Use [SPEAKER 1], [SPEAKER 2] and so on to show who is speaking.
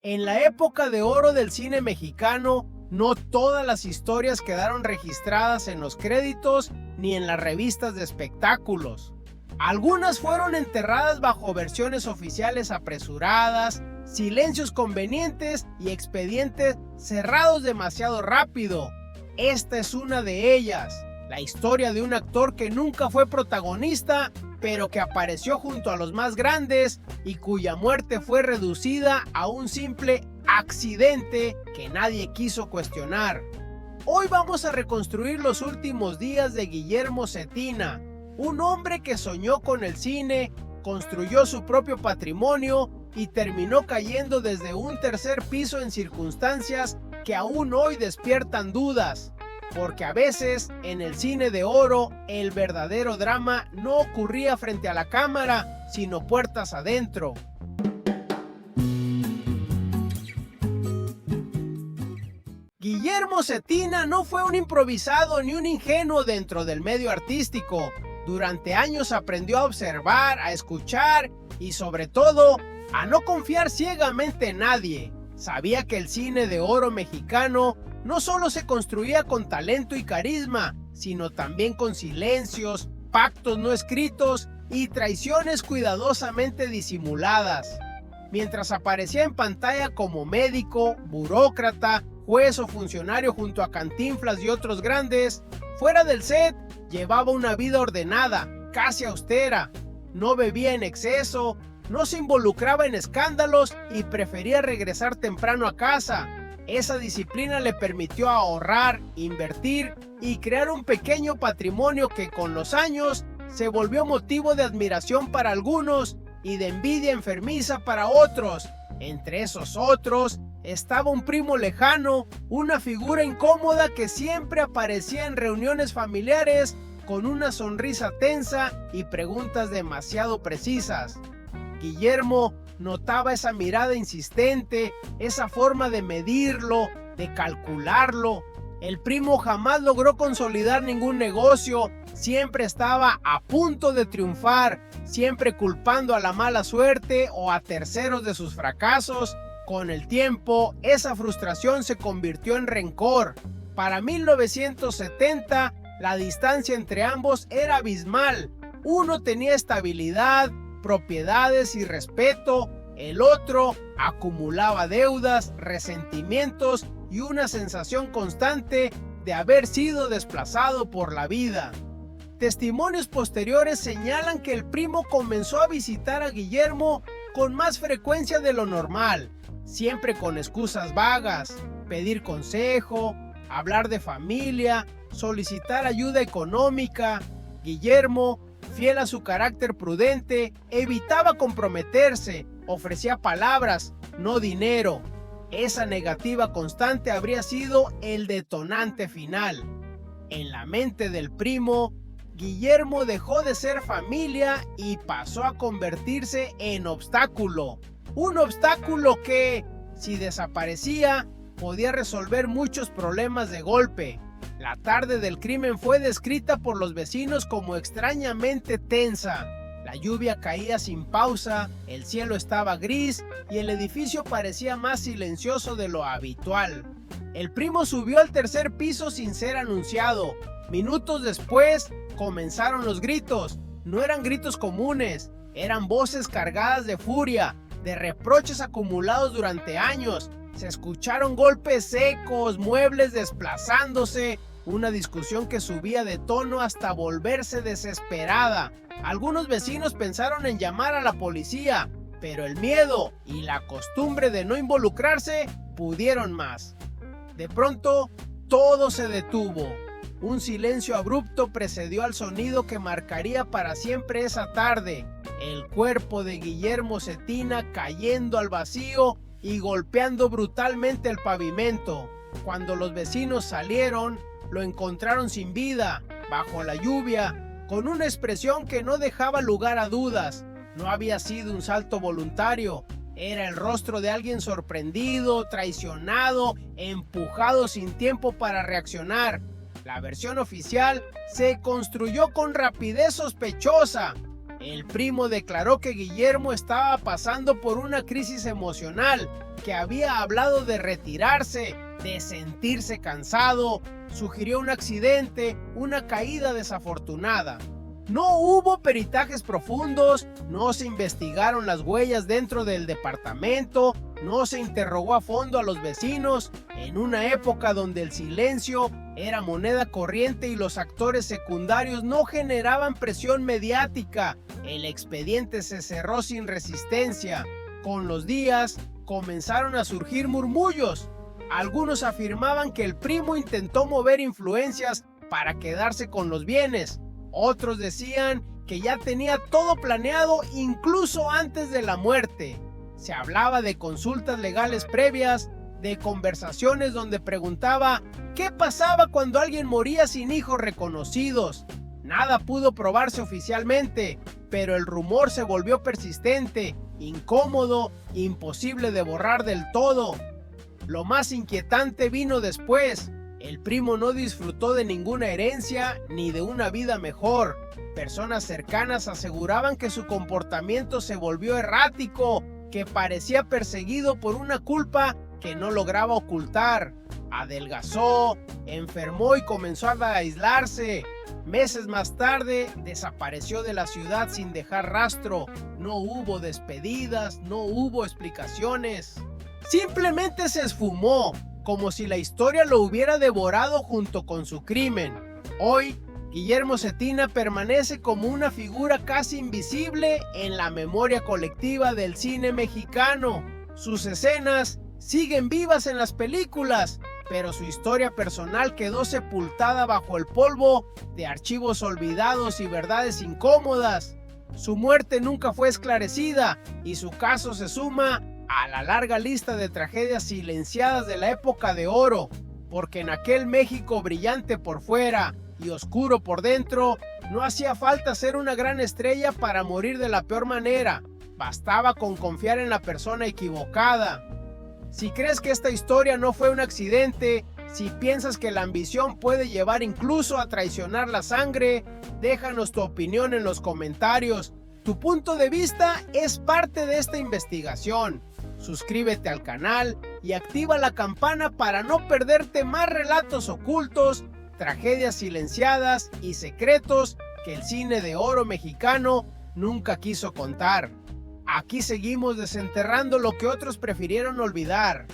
[SPEAKER 1] En la época de oro del cine mexicano, no todas las historias quedaron registradas en los créditos ni en las revistas de espectáculos. Algunas fueron enterradas bajo versiones oficiales apresuradas, silencios convenientes y expedientes cerrados demasiado rápido. Esta es una de ellas, la historia de un actor que nunca fue protagonista, pero que apareció junto a los más grandes y cuya muerte fue reducida a un simple accidente que nadie quiso cuestionar. Hoy vamos a reconstruir los últimos días de Guillermo Cetina, un hombre que soñó con el cine, construyó su propio patrimonio y terminó cayendo desde un tercer piso en circunstancias que aún hoy despiertan dudas. Porque a veces, en el cine de oro, el verdadero drama no ocurría frente a la cámara, sino puertas adentro. Guillermo Cetina no fue un improvisado ni un ingenuo dentro del medio artístico. Durante años aprendió a observar, a escuchar y sobre todo, a no confiar ciegamente en nadie. Sabía que el cine de oro mexicano no solo se construía con talento y carisma, sino también con silencios, pactos no escritos y traiciones cuidadosamente disimuladas. Mientras aparecía en pantalla como médico, burócrata, juez o funcionario junto a Cantinflas y otros grandes, fuera del set llevaba una vida ordenada, casi austera. No bebía en exceso, no se involucraba en escándalos y prefería regresar temprano a casa. Esa disciplina le permitió ahorrar, invertir y crear un pequeño patrimonio que con los años se volvió motivo de admiración para algunos y de envidia enfermiza para otros. Entre esos otros estaba un primo lejano, una figura incómoda que siempre aparecía en reuniones familiares con una sonrisa tensa y preguntas demasiado precisas. Guillermo notaba esa mirada insistente, esa forma de medirlo, de calcularlo. El primo jamás logró consolidar ningún negocio, siempre estaba a punto de triunfar, siempre culpando a la mala suerte o a terceros de sus fracasos. Con el tiempo, esa frustración se convirtió en rencor. Para 1970, la distancia entre ambos era abismal. Uno tenía estabilidad, propiedades y respeto, el otro acumulaba deudas, resentimientos y una sensación constante de haber sido desplazado por la vida. Testimonios posteriores señalan que el primo comenzó a visitar a Guillermo con más frecuencia de lo normal, siempre con excusas vagas, pedir consejo, hablar de familia, solicitar ayuda económica. Guillermo, fiel a su carácter prudente, evitaba comprometerse, ofrecía palabras, no dinero. Esa negativa constante habría sido el detonante final. En la mente del primo, Guillermo dejó de ser familia y pasó a convertirse en obstáculo. Un obstáculo que, si desaparecía, podía resolver muchos problemas de golpe. La tarde del crimen fue descrita por los vecinos como extrañamente tensa. La lluvia caía sin pausa, el cielo estaba gris y el edificio parecía más silencioso de lo habitual. El primo subió al tercer piso sin ser anunciado. Minutos después, comenzaron los gritos. No eran gritos comunes, eran voces cargadas de furia, de reproches acumulados durante años. Se escucharon golpes secos, muebles desplazándose, una discusión que subía de tono hasta volverse desesperada. Algunos vecinos pensaron en llamar a la policía, pero el miedo y la costumbre de no involucrarse pudieron más. De pronto, todo se detuvo. Un silencio abrupto precedió al sonido que marcaría para siempre esa tarde. El cuerpo de Guillermo Cetina cayendo al vacío y golpeando brutalmente el pavimento. Cuando los vecinos salieron, lo encontraron sin vida, bajo la lluvia, con una expresión que no dejaba lugar a dudas. No había sido un salto voluntario, era el rostro de alguien sorprendido, traicionado, empujado sin tiempo para reaccionar. La versión oficial se construyó con rapidez sospechosa. El Primo declaró que Guillermo estaba pasando por una crisis emocional, que había hablado de retirarse, de sentirse cansado, sugirió un accidente, una caída desafortunada. No hubo peritajes profundos, no se investigaron las huellas dentro del departamento, no se interrogó a fondo a los vecinos, en una época donde el silencio era moneda corriente y los actores secundarios no generaban presión mediática. El expediente se cerró sin resistencia. Con los días comenzaron a surgir murmullos. Algunos afirmaban que el Primo intentó mover influencias para quedarse con los bienes. Otros decían que ya tenía todo planeado incluso antes de la muerte. Se hablaba de consultas legales previas, de conversaciones donde preguntaba qué pasaba cuando alguien moría sin hijos reconocidos. Nada pudo probarse oficialmente, pero el rumor se volvió persistente, incómodo, imposible de borrar del todo. Lo más inquietante vino después. El Primo no disfrutó de ninguna herencia ni de una vida mejor. Personas cercanas aseguraban que su comportamiento se volvió errático, que parecía perseguido por una culpa que no lograba ocultar. Adelgazó, enfermó y comenzó a aislarse. Meses más tarde desapareció de la ciudad sin dejar rastro. No hubo despedidas, no hubo explicaciones. Simplemente se esfumó, como si la historia lo hubiera devorado junto con su crimen. Hoy, Guillermo Cetina permanece como una figura casi invisible en la memoria colectiva del cine mexicano. Sus escenas siguen vivas en las películas, pero su historia personal quedó sepultada bajo el polvo de archivos olvidados y verdades incómodas. Su muerte nunca fue esclarecida y su caso se suma a la larga lista de tragedias silenciadas de la época de oro, porque en aquel México brillante por fuera y oscuro por dentro, no hacía falta ser una gran estrella para morir de la peor manera, bastaba con confiar en la persona equivocada. Si crees que esta historia no fue un accidente, si piensas que la ambición puede llevar incluso a traicionar la sangre, déjanos tu opinión en los comentarios. Tu punto de vista es parte de esta investigación. Suscríbete al canal y activa la campana para no perderte más relatos ocultos, tragedias silenciadas y secretos que el cine de oro mexicano nunca quiso contar. Aquí seguimos desenterrando lo que otros prefirieron olvidar.